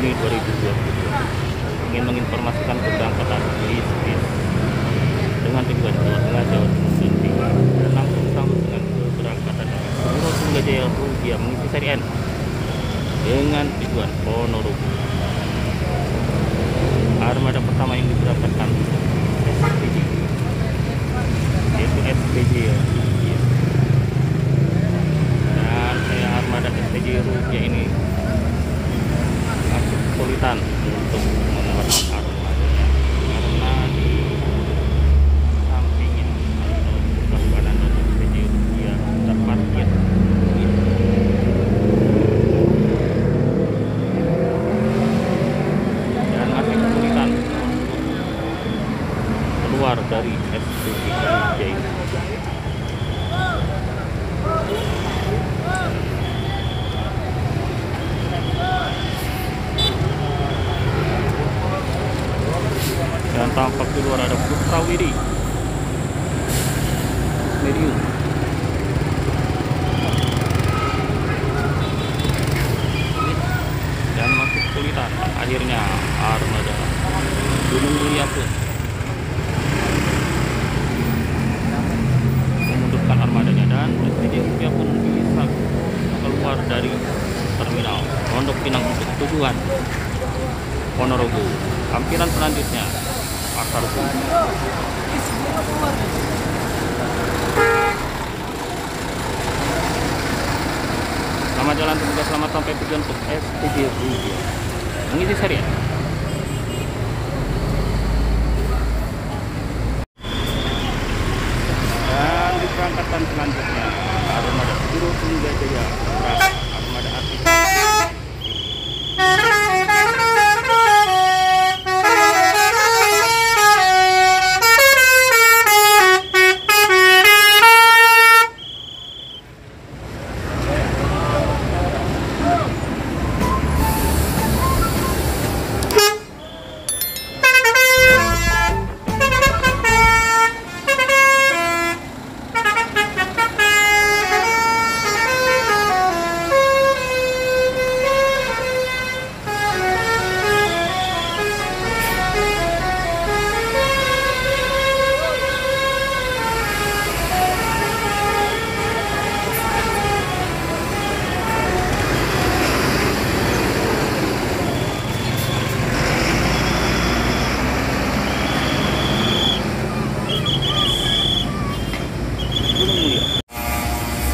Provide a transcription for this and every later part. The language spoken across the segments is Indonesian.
Juni 2022 ingin menginformasikan keberangkatan bis dengan tujuan Jawa Tengah, Jawa Timur, dan Tinggi, dan langsung sambut dengan keberangkatan Sudirot Tunggajaya Rugia mengisi seri N dengan tujuan Ponorogo. Armada pertama yang diberangkatkan SPJ, yaitu SPJ ya. Dan saya armada SPJ Rugia ini masih kesulitan untuk menemukan armadanya karena di sampingnya atau sebelah kanan dari SPJ Rugia terparkir dan masih kesulitan keluar dari SPJ Rugia ini. Dan tampak di luar ada Putrawidi Medium. Dan masih kesulitan akhirnya armada Gunung Mulia pun memundurkan armadanya, dan SPJ Rugia pun bisa keluar dari terminal Pondok Pinang untuk tujuan Ponorogo. Lampiran selanjutnya Pasar Hukum. Selamat jalan, semoga selamat sampai tujuan untuk SPJ Rugia mengisi seri N. Dan di keberangkatan selanjutnya armada Sudirot Tunggajaya, armada artis.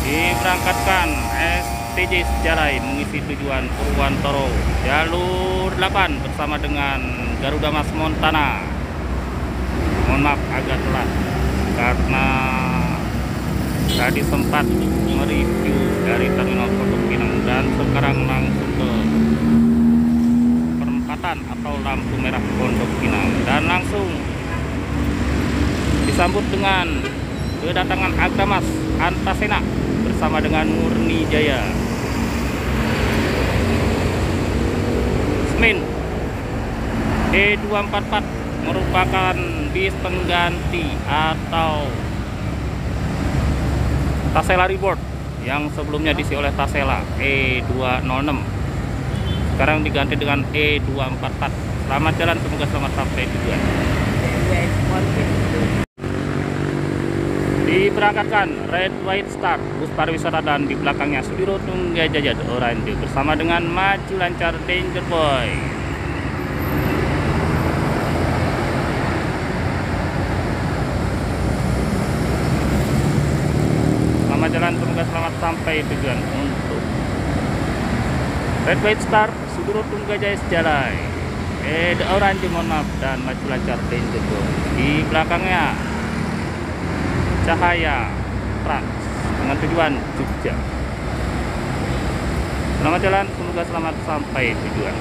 Diberangkatkan STJ Sejarai mengisi tujuan Purwantoro jalur 8 bersama dengan Garuda Mas Montana. Mohon maaf agak telat karena tadi sempat mereview dari terminal Pondok Pinang dan sekarang langsung ke perempatan atau lampu merah Pondok Pinang, dan langsung disambut dengan kedatangan Agramas Antasena bersama dengan Murni Jaya. Semin E244 merupakan bis pengganti atau Tasela Reboard yang sebelumnya diisi oleh Tasela E206. Sekarang diganti dengan E244. Selamat jalan, semoga selamat sampai tujuan. Diberangkatkan Red White Star bus pariwisata, dan di belakangnya Sudirot Tunggajaya Orange bersama dengan Maju Lancar Danger Boy. Selamat jalan, semoga selamat sampai tujuan untuk Red White Star Sudirot Tunggajaya Sejarai The Orange, mohon maaf, dan Maju Lancar Danger Boy. Di belakangnya Cahaya Trans dengan tujuan Jogja. Selamat jalan, semoga selamat sampai tujuan.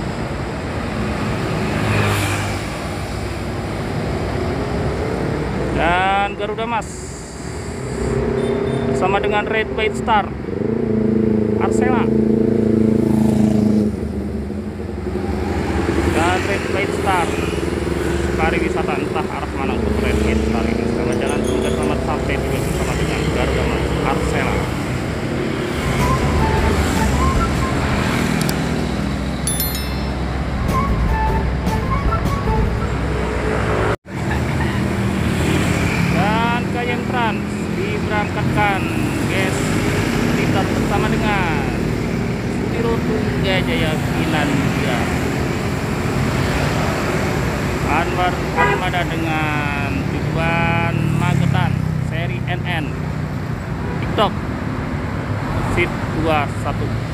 Dan Garuda Mas bersama dengan Red White Star Arsela, dan Red White Star pariwisata, entah arah mana untuk Red White Star ini. Selamat jalan, semoga selamat sampai tujuan bersama dengan Garuda Mas Arsela. Tunggajaya Finlandia. Anwar Armada dengan tujuan Magetan seri NN TikTok Seat 21.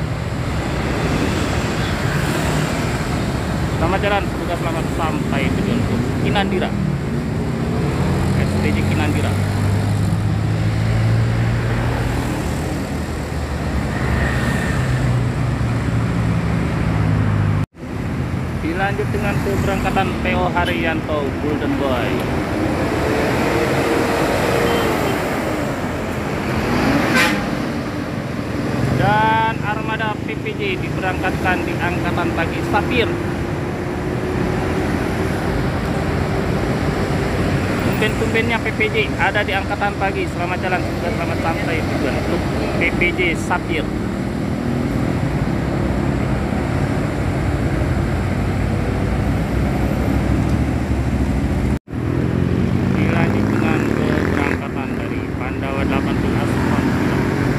Selamat jalan, semoga selamat sampai tujuan untuk Kinandira, STJ Kinandira. Dilanjut dengan keberangkatan PO Haryanto Golden Boy. Dan armada PPJ diberangkatkan di angkatan pagi Sapir. Tumben-tumbennya PPJ ada di angkatan pagi. Selamat jalan, semoga selamat sampai tujuan untuk PPJ Sapir. Dilanjut dengan keberangkatan dari Pandawa 18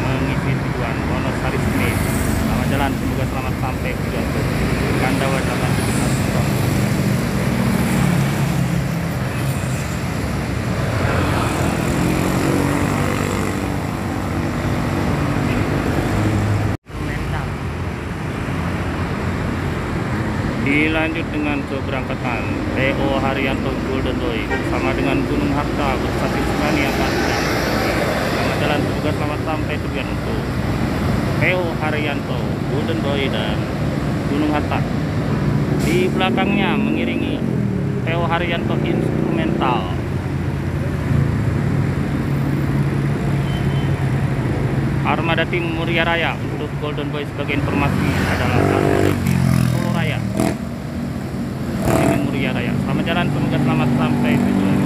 mengisi tujuan Wonosari Senin. Selamat jalan, semoga selamat sampai tujuan untuk Pandawa 18. Dilanjut dengan keberangkatan PO Haryanto Golden Boy bersama dengan Gunung Harta bersasis Scania Mazda. Selamat jalan, semoga selamat sampai tujuan untuk PO Haryanto Golden Boy dan Gunung Harta. Di belakangnya mengiringi PO Haryanto Instrumental. Armada tim Muria Raya untuk Golden Boy sebagai informasi adalah armada tim Solo Raya. Ini Muria Raya. Selamat jalan, semoga selamat sampai tujuan.